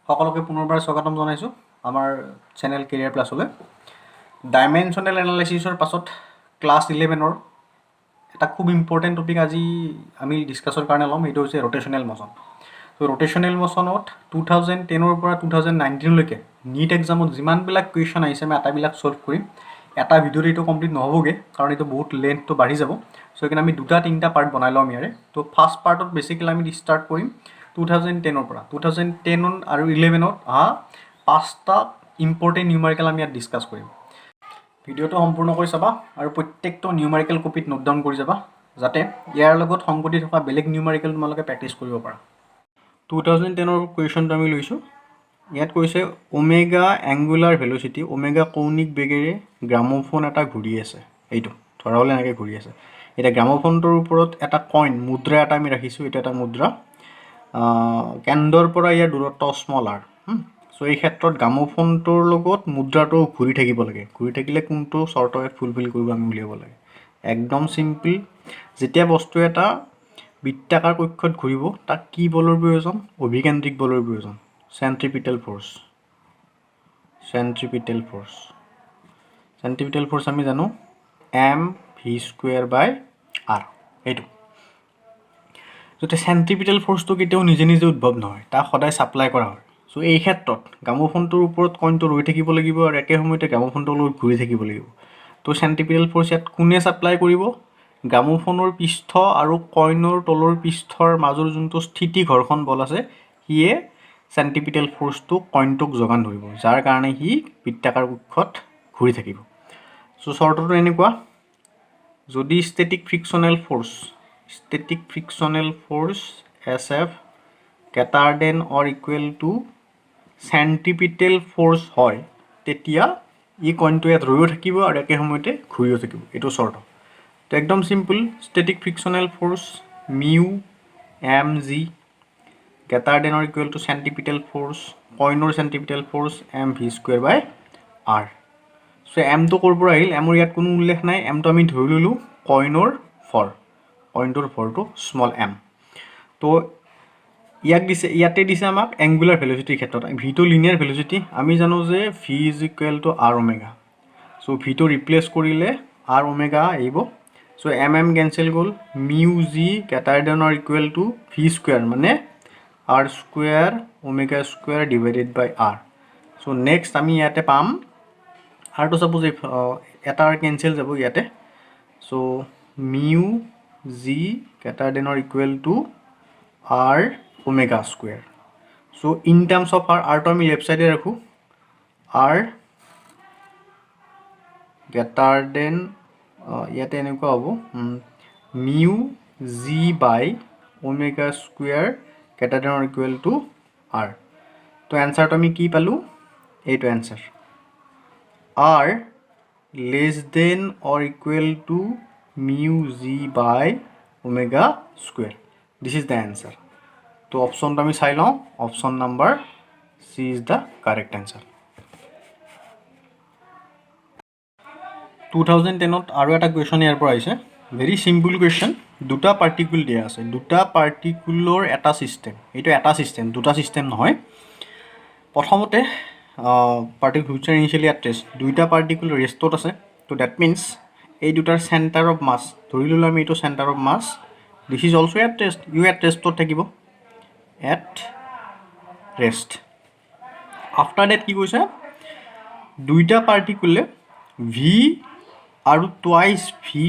সকলোকে পুনৰবাৰ স্বাগতম জনাইছোঁ আমাৰ চেনেল কেৰিয়াৰ প্লাছলৈ। ডাইমেনশ্যনেল এনালাইচিছৰ পাছত ক্লাছ 11ৰ এটা খুব ইম্পৰ্টেণ্ট টপিক আজি আমি ডিছকাছৰ কাৰণে ল'ম, এইটো হৈছে ৰ'টেশ্যনেল ম'শ্যন। ত' ৰ'টেশ্যনেল ম'শ্যনত 2010ৰ পৰা 2019লৈকে নীট এক্সামত যিমানবিলাক কুৱেশ্যন আহিছে আমি আটাইবিলাক ছল্ভ কৰিম। এটা ভিডিঅ'ত এইটো কমপ্লিট নহ'বগৈ, কাৰণ এইটো বহুত লেন্থটো বাঢ়ি যাব। চ' সেইকাৰণে আমি দুটা তিনিটা পাৰ্ট বনাই ল'ম ইয়াৰে। ত' ফাৰ্ষ্ট পাৰ্টত বেচিকেলি আমি ষ্টাৰ্ট কৰিম 2010ৰ পৰা। 2010 আৰু 11ত অহা 5টা ইম্পৰ্টেণ্ট নিউমাৰিকেল আমি ইয়াত ডিছকাছ কৰিম। ভিডিঅ'টো সম্পূৰ্ণকৈ চাবা আৰু প্ৰত্যেকটো নিউমাৰিকেল কপিত নোট ডাউন কৰি যাবা, যাতে ইয়াৰ লগত সংগতি থকা বেলেগ নিউমাৰিকেল তোমালোকে প্ৰেক্টিছ কৰিব পাৰা। 2010ৰ কুৱেশ্যনটো আমি লৈছোঁ। ইয়াত কৈছে ওমেগা এংগুলাৰ ভেল'চিটি, ওমেগা কৌণিক বেগেৰে গ্ৰামোফোন এটা ঘূৰি আছে। এইটো ধৰা হ'লে এনেকৈ ঘূৰি আছে। এতিয়া গ্ৰামোফোনটোৰ ওপৰত এটা কইন, মুদ্ৰা এটা আমি ৰাখিছোঁ। এইটো এটা মুদ্ৰা, কেন্দ্ৰৰ পৰা ইয়াৰ দূৰত্ব স্মল আৰ। চ' এই ক্ষেত্ৰত গ্ৰামোফোনটোৰ লগত মুদ্ৰাটো ঘূৰি থাকিব লাগে। ঘূৰি থাকিলে কোনটো চৰ্ট ইয়াত ফুলফিল কৰিব আমি উলিয়াব লাগে। একদম চিম্পল। যেতিয়া বস্তু এটা বৃত্তাকাৰ কক্ষত ঘূৰিব, তাক কি বলৰ প্ৰয়োজন? অভিকেন্দ্ৰিক বলৰ প্ৰয়োজন, চেণ্ট্ৰিপিটেল ফ'ৰ্চ। চেণ্ট্ৰিপিটেল ফ'ৰ্চ, চেণ্ট্ৰিপিটেল ফ'ৰ্চ আমি জানো mv²/r। এইটো যাতে চেণ্ট্ৰিপিটেল ফ'ৰ্চটো কেতিয়াও নিজে নিজে উদ্ভৱ নহয়, তাক সদায় ছাপ্লাই কৰা হয়। চ' এই ক্ষেত্ৰত গ্ৰামোফোনটোৰ ওপৰত কইনটো ৰৈ থাকিব লাগিব আৰু একে সময়তে গ্ৰামোফোনটোৰ লগত ঘূৰি থাকিব লাগিব। ত' চেণ্ট্ৰিপিটেল ফ'ৰ্চ ইয়াত কোনে ছাপ্লাই কৰিব? গ্ৰামোফোনৰ পৃষ্ঠ আৰু কইনৰ তলৰ পৃষ্ঠৰ মাজৰ যোনটো স্থিতি ঘৰ্ষণ বল আছে, সিয়ে চেণ্ট্ৰিপিটেল ফ'ৰ্চটো কইনটোক যোগান ধৰিব, যাৰ কাৰণে সি বৃত্তাকাৰ কক্ষত ঘূৰি থাকিব। চ' চৰ্তটো এনেকুৱা, যদি static frictional force SF greater than or equal to centripetal force হয়, তেতিয়া ই কইনটো ইয়াত ৰৈও থাকিব আৰু একে সময়তে ঘূৰিও থাকিব। এইটো চৰ্ত। তো একদম simple. Static frictional force mu mg greater than or equal to centripetal force, কইনৰ চেণ্ট্ৰিপিটেল ফ'ৰ্চ mv²/r। চ' এমটো ক'ৰ পৰা আহিল? এমৰ ইয়াত কোনো উল্লেখ নাই। এমটো আমি ধৰি ল'লোঁ কইনৰ ভৰ, কইনটোৰ ভৰটো স্মল এম। তো ইয়াক দিছে, ইয়াতে দিছে আমাক এংগুলাৰ ভেল'চিটিৰ ক্ষেত্ৰত। ভিটো লিনিয়াৰ ভেল'চিটি, আমি জানো যে v = r ওমেগা। চ' ভিটো ৰিপ্লেচ কৰিলে r ওমেগা আহিব। চ' এম কেঞ্চেল গ'ল। Mu g greater than or equal to v², মানে r² ওমেগা² ডিভাইডেড বাই r। চ' নেক্সট আমি ইয়াতে পাম আৰটো চাপ'জ এটা আৰ কেঞ্চেল যাব ইয়াতে। So' mu g greater than or equal to r omega. So' in terms of আৰটো আমি লেফ্ট ছাইডে ৰাখোঁ। r greater than ইয়াতে এনেকুৱা হ'ব mu g by omega greater than or equal to r। তো এনচাৰটো আমি কি পালোঁ? এইটো answer, r less than or equal to mu g by omega. This is the answer. তো অপশ্যনটো আমি চাই লওঁ। Option number C is the correct answer. 2010ত আৰু এটা কুৱেশ্যন ইয়াৰ পৰা আহিছে। Very simple question. দুটা পাৰ্টিকুল দিয়া আছে, দুটা পাৰ্টিকুলৰ এটা ছিষ্টেম। এইটো এটা ছিষ্টেম, দুটা ছিষ্টেম নহয়। প্ৰথমতে পাৰ্টিকুল ফিউচাৰ ইনিচিয়েলি এট ৰেষ্ট, দুইটা পাৰ্টিকুল ৰেষ্টত আছে। তো ডেট মিনছ এই দুটাৰ চেণ্টাৰ অফ মাছ, ধৰি ল'লোঁ আমি এইটো centre of mass. This is also' at rest, at ৰেষ্টত থাকিব, এট ৰেষ্ট। আফটাৰ ডেট কি কৈছে? দুইটা পাৰ্টিকুলে ভি আৰু টুৱাইচ ভি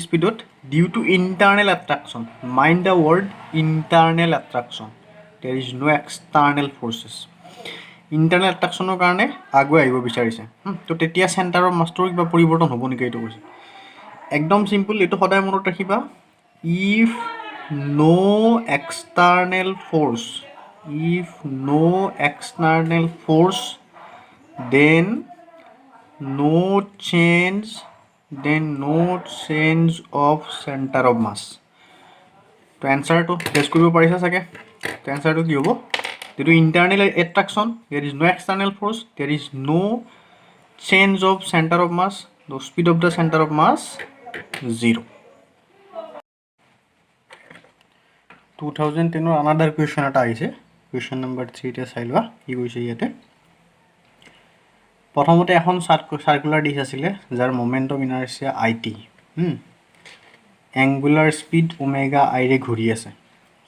স্পীডত, due to internal attraction, mind the word internal attraction, there is no' external forces. Internal এট্ৰেকশ্যনৰ কাৰণে আগুৱাই আহিব বিচাৰিছে। তো তেতিয়া চেণ্টাৰ অফ মাছটোৰ কিবা পৰিৱৰ্তন হ'ব নেকি? এইটো কৈছে। একদম চিম্পল, এইটো সদায় মনত ৰাখিবা। If no' external force then no change of center of mass। তো এনচাৰটো গেছ কৰিব পাৰিছা চাগে। তো এনচাৰটো কি হ'ব? যিটো internal attraction, there is no' external force, there is no' change of centre of mass, the speed of the centre of mass 0। 2010 another question এটা আহিছে কুৱেশ্যন নম্বৰ 3 তে চাই লোৱা কি কৈছে ইয়াতে প্ৰথমতে এখন সাৰ্কুলাৰ ডিস্ক আছিলে যাৰ moment of inertia it angular speed omega i ৰে ঘূৰি আছে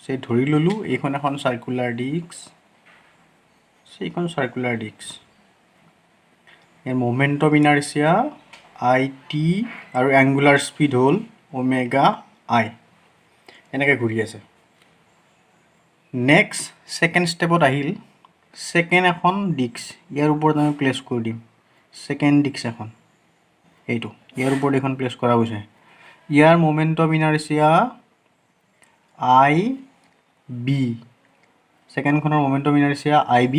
সে ধৰি ললো এইখন এখন সাৰ্কুলাৰ ডিস্ক এৰ মোমেন্ট অফ ইনাৰ্চিয়া it আৰু angular speed hall omega i এনেকৈ ঘূৰি আছে নেক্সট সেকেন্ড স্টেপত আহিল সেকেন্ড এখন ডিস্ক ইয়াৰ ওপৰত আমি প্লেস কৰি দিম সেকেন্ড ডিস্ক এখন এইটো ইয়াৰ ওপৰত এখন প্লেস কৰা হৈছে ইয়াৰ moment of inertia ib second খনৰ মোমেন্ট অফ ইনাৰ্চিয়া ib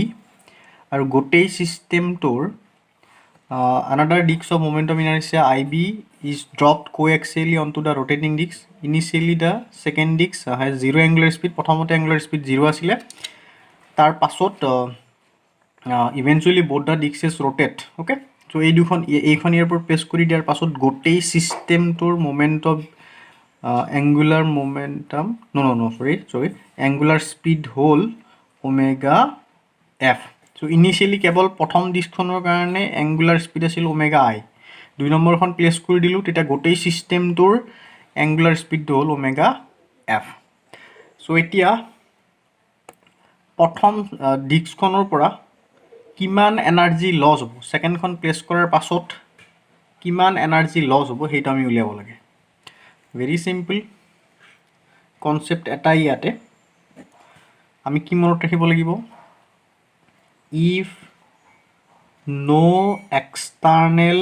আৰু গোটেই সিস্টেমটোৰ another disk of moment of inertia ib is dropped coaxially onto the rotating disk initially the second disk has zero angular speed প্ৰথমতে angular speed 0 আছিল তাৰ পাছত eventually both the disks rotate okay so এইখন ইয়াৰ ওপৰত place কৰি দিয়াৰ পাছত গোটেই সিস্টেমটোৰ moment of angular momentum sorry angular speed hall omega f so initially কেৱল প্ৰথম ডিস্কখনৰ কাৰণে angular speed আছিল omega i দুই নম্বৰখন প্লেস কৰি দিলু তেতিয়া গোটেই সিস্টেমটোৰ angular speed হল omega f so এতিয়া প্ৰথম ডিস্কখনৰ পৰা কিমান এনাৰ্জি লস হ'ব সেকেন্ডখন প্লেস কৰাৰ পাছত কিমান এনাৰ্জি লস হ'ব হেইটো আমি উলিয়াব লাগে ভেৰি সিম্পল কনসেপ্ট এটাই ইয়াতে আমি কি মনত ৰাখিব লাগিব if no external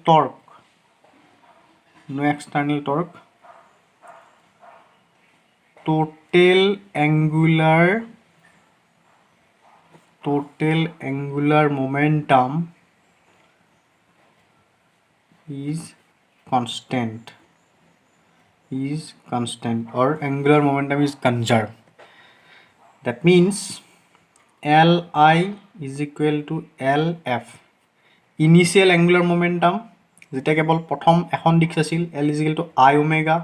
torque total angular momentum is constant or angular momentum is conserved. That means Li is equal to Lf. Initial angular momentum যেটা কেবল প্রথম এখন ডিস্ক আছিল L is equal to I omega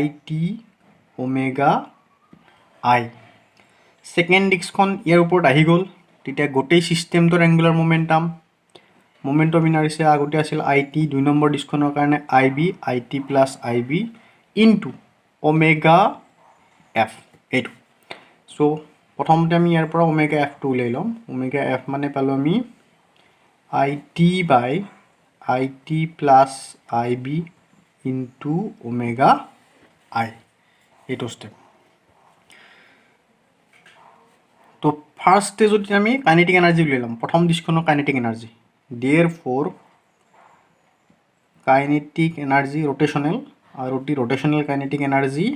it omega I. Second ডিস্কখন ইয়াৰ ওপৰত আহি গল তেতিয়া গোটেই সিস্টেমটোৰ angular momentum moment of inertia আগতে আছিল it দুই নম্বৰ ডিস্কখনৰ কাৰণে ib it plus ib into omega f এইটো so প্ৰথমতে আমি ইয়াৰ পৰা omega f টো উলাই লম omega f মানে পালো আমি it by it plus ib into omega I এইটো স্টেপ তো ফার্স্ট স্টেজত আমি কাইনেটিক এনার্জি উলাই লম প্ৰথম ডিস্কখনৰ kinetic energy therefore kinetic energy rotational আৰ ৰোটেশনাল কাইনেটিক এনাৰ্জি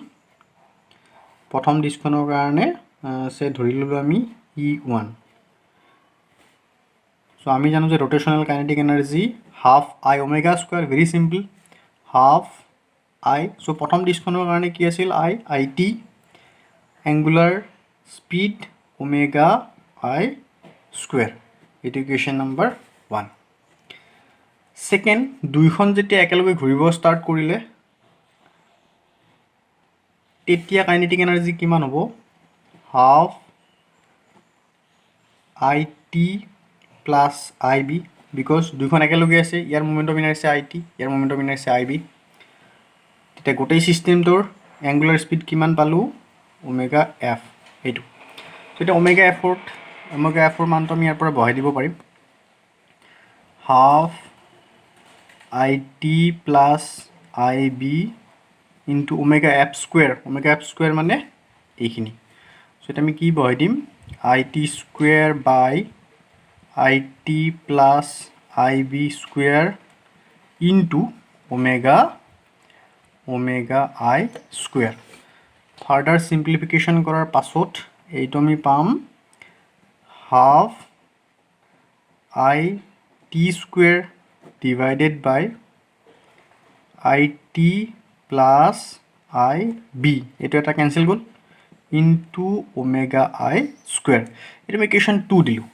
প্ৰথম ডিস্কখনৰ কাৰণে সে ধৰি ললো আমি E1 সো আমি জানো যে rotational kinetic energy half I omega square very simple half I so প্রথম ডিস্কখনৰ কাৰণে কি আছিল it angular speed omega I square এটো ইকুয়েশন নাম্বার 1 সেকেন্ড দুইখন যেতিয়া একেলগে ঘূৰিব স্টাৰ্ট কৰিলে তেতিয়া কাইনেটিক এনার্জি কিমান হ'ব half it plus ib because দুইখন একেলগে আছে ইয়াৰ মোমেন্ট অফ ইনাৰ্চিয়া it ইয়াৰ মোমেন্ট অফ ইনাৰ্চিয়া ib তেতিয়া গোটেই সিস্টেমটোৰ angular speed কিমান পালো omega f এইটো তো এটা omega f ৰ মানটো আমি ইয়াৰ পৰা বহাই দিব পাৰিম half it plus ib into omega f square মানে এইখিনি সো এটা আমি কি বহাই দিম it square by it plus ib square into omega I square further simplification কৰাৰ পাছত এইটো আমি পাম half it square divided by it plus ib এইটো এটা ক্যান্সেল গল into omega I square এটা আমি ইকুয়েশন 2 দিলু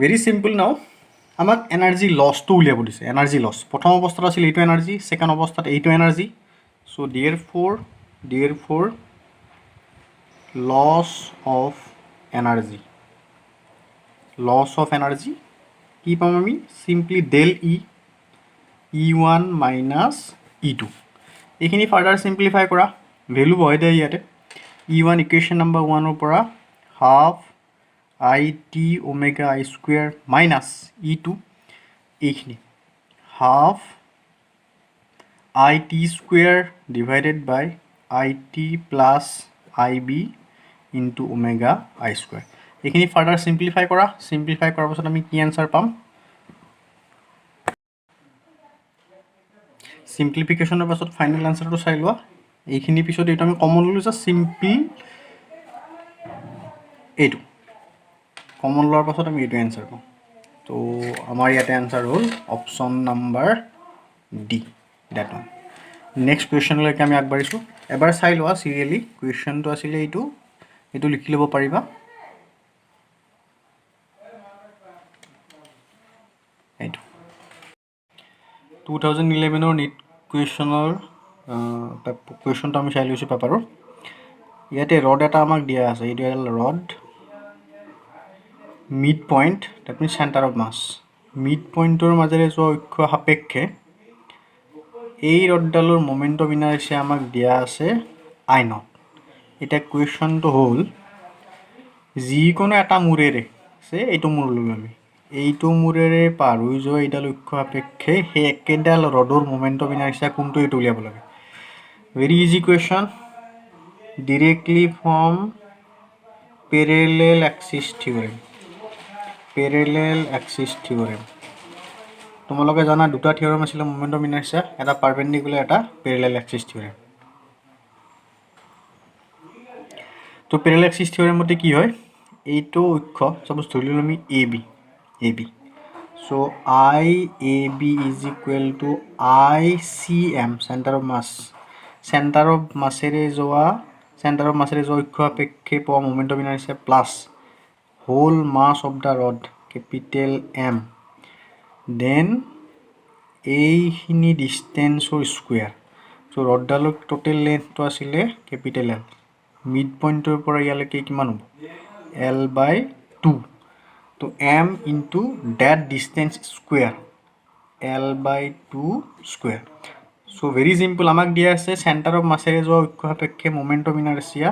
ভেরি সিম্পল নাও আমাক এনার্জি লস তো উলিয়াব দিছে এনার্জি লস প্রথম অবস্থাত আছিল এইটো এনার্জি সেকেন্ড অবস্থাত এইটো energy So therefore loss of energy কি পাম আমি simply del E1 minus E2 এইখিনি ফাৰ্ডাৰ সিম্পলিফাই কৰা ভ্যালু বহাই দিয়া ইয়াতে E1 ইকুৱেশ্যন নম্বৰ 1 পৰা half IT omega I square minus E2 এইখিনি half IT square divided by IT plus IB into omega I square এইখিনি ফাৰ্ডাৰ সিম্পলিফাই কৰাৰ পাছত আমি কি আনসাৰ পাম সিম্পলিফিকেশনৰ পাছত ফাইনাল আনসাৰটো চাই লোৱা এইখিনি পিছত এটা আমি কমন লৈছা সিম্পল এইটো কমন লোৱাৰ পাছত আমি এইটো আনসাৰ পাম তো আমাৰ ইয়াতে আনসাৰ হ'ল option number D that one next কুৱেশ্যনলৈকে আমি আগবাঢ়িছো এবাৰ চাই লোৱা সিৰিয়ালি কুৱেশ্যনটো আছিল এইটো লিখি ল'ব পাৰিবা এইটো 2011 ৰ নিট কুৱেশ্যনটো আমি চাই লৈছোঁ পেপাৰৰ ইয়াতে ৰড এটা আমাক দিয়া আছে এইটো এডাল rod mid point that means centre of mass mid পইণ্টৰ মাজেৰে যোৱা অক্ষ সাপেক্ষে এই ৰডডালৰ মোমেন্ট অফ ইনাৰ্চিয়া আমাক দিয়া আছে I নট এটা কুৱেশ্যনটো হ'ল যিকোনো এটা মূৰেৰে এইটো মূৰ ল'লো আমি এইটো মূৰেৰে পাৰ হৈ যোৱা এইডাল অক্ষ সাপেক্ষে সেই একেডাল ৰডৰ মোমেন্ট অফ ইনাৰ্চিয়া কোনটো এইটো উলিয়াব লাগে very easy question directly from parallel axis theorem তোমালোকে জানা দুটা থিওৰেম আছিল মোমেন্ট অফ ইনাৰ্চিয়া এটা পাৰপেন্ডিকুলাৰ এটা প্যাৰালেল এক্সিস থিওৰেম তো প্যাৰালেল এক্সিস থিওৰেমতে কি হয় এইটো অক্ষ সাপোজ ধৰিলো আমি AB so IAB is equal to ICM center of mass মাছেৰে যোৱা অক্ষ সাপেক্ষে পোৱা moment of inertia plus whole mass of the rod capital M then এইখিনি ডিস্টেন্সৰ স্কয়াৰ সো ৰডডালৰ টোটাল লেন্থটো আছিলে ক্যাপিটেল L মিড পইণ্টৰ পৰা ইয়ালৈকে কিমান হ'ব L/2 তো M into that distance square L/2 square so very simple আমাক দিয়া আছে সেন্টার অফ মাসেৰে যোৱা অক্ষ সাপেক্ষে moment of inertia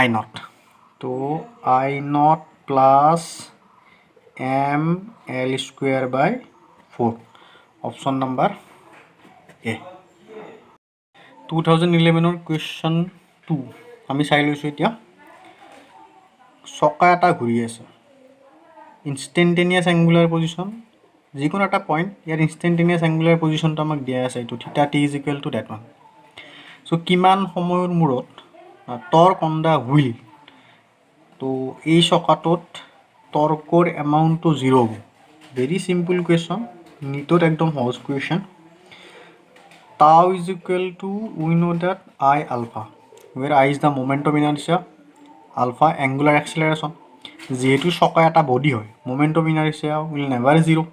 I not তো I not plus M L square by 4 option number A 2011 ৰ কুৱেশ্যন 2 আমি চাই লৈছো এতিয়া চকা এটা ঘূৰি আছে ইনস্টেন্টেনিয়াস অ্যাঙ্গুলাৰ পজিশন যিকোনো এটা পয়েন্ট ইয়াৰ ইনস্টেন্টেনিয়াস অ্যাঙ্গুলার পজিশনটো আমাক দিয়া আছে এইটো থিটা t is equal to that one so কিমান সময়ৰ মূৰত টৰ্ক অন দা হুইল তো এই চকাটোত টৰ্কৰ এমাউন্টটো 0 হ'ব ভেৰি সিম্পল কুৱেশ্যন নিটত একদম সহজ question tau is equal to we know that I alpha where I is the moment of inertia alpha angular acceleration যেহেতু চকা এটা বডি হয় moment of inertia will never 0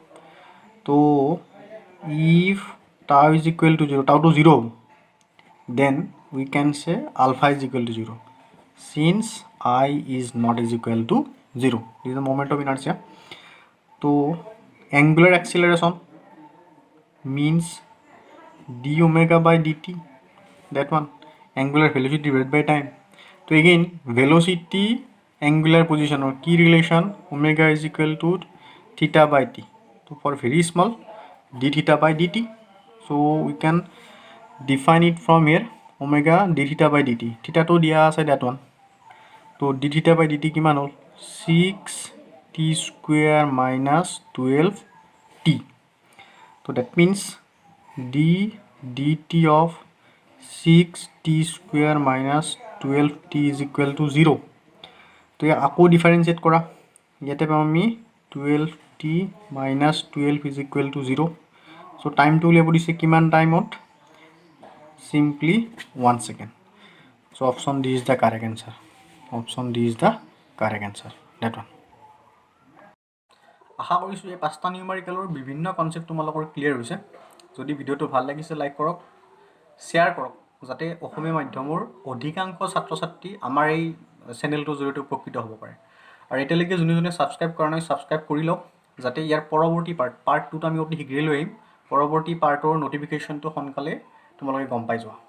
তো if tau is equal to 0 tau to 0 then we can say alpha is equal to 0 since I is not is equal to 0 this is the moment of inertia तो angular acceleration means d omega by dt that one angular velocity divided by time so again velocity angular position or key relation omega is equal to theta by t so for very small d theta by dt so we can define it from here omega d theta by dt theta to dia ase that one so d theta by dt kiman hol 6 t square minus 12 t so that means d dt of 6 t square minus 12 t is equal to 0 तो ये आपको differentiate करा ইয়াতে পাম আমি 12 t minus 12 is equal to 0 so time to উলিয়াব দিছে কিমান টাইমত simply 1 second so option D is the correct answer that one আশা কৰিছো এই পাঁচটা নিউমেৰিকেলৰ বিভিন্ন কনসেপ্ট তোমালোকৰ ক্লিয়াৰ হৈছে যদি ভিডিওটো ভাল লাগিছে লাইক কৰক শ্বেয়াৰ কৰক যাতে অসমীয়া মাধ্যমৰ অধিকাংশ ছাত্ৰ ছাত্ৰী আমাৰ এই চেনেলটোৰ জৰিয়তে উপকৃত হ'ব পাৰে। আৰু এতিয়ালৈকে যোনে ছাবস্ক্ৰাইব কৰা নাই ছাবস্ক্ৰাইব কৰি লওক, যাতে ইয়াৰ পৰৱৰ্তী পাৰ্ট 2টো আমি অতি শীঘ্ৰেই লৈ আহিম। পৰৱৰ্তী পাৰ্টৰ ন'টিফিকেশ্যনটো সোনকালে তোমালোকে গম পাই যোৱা।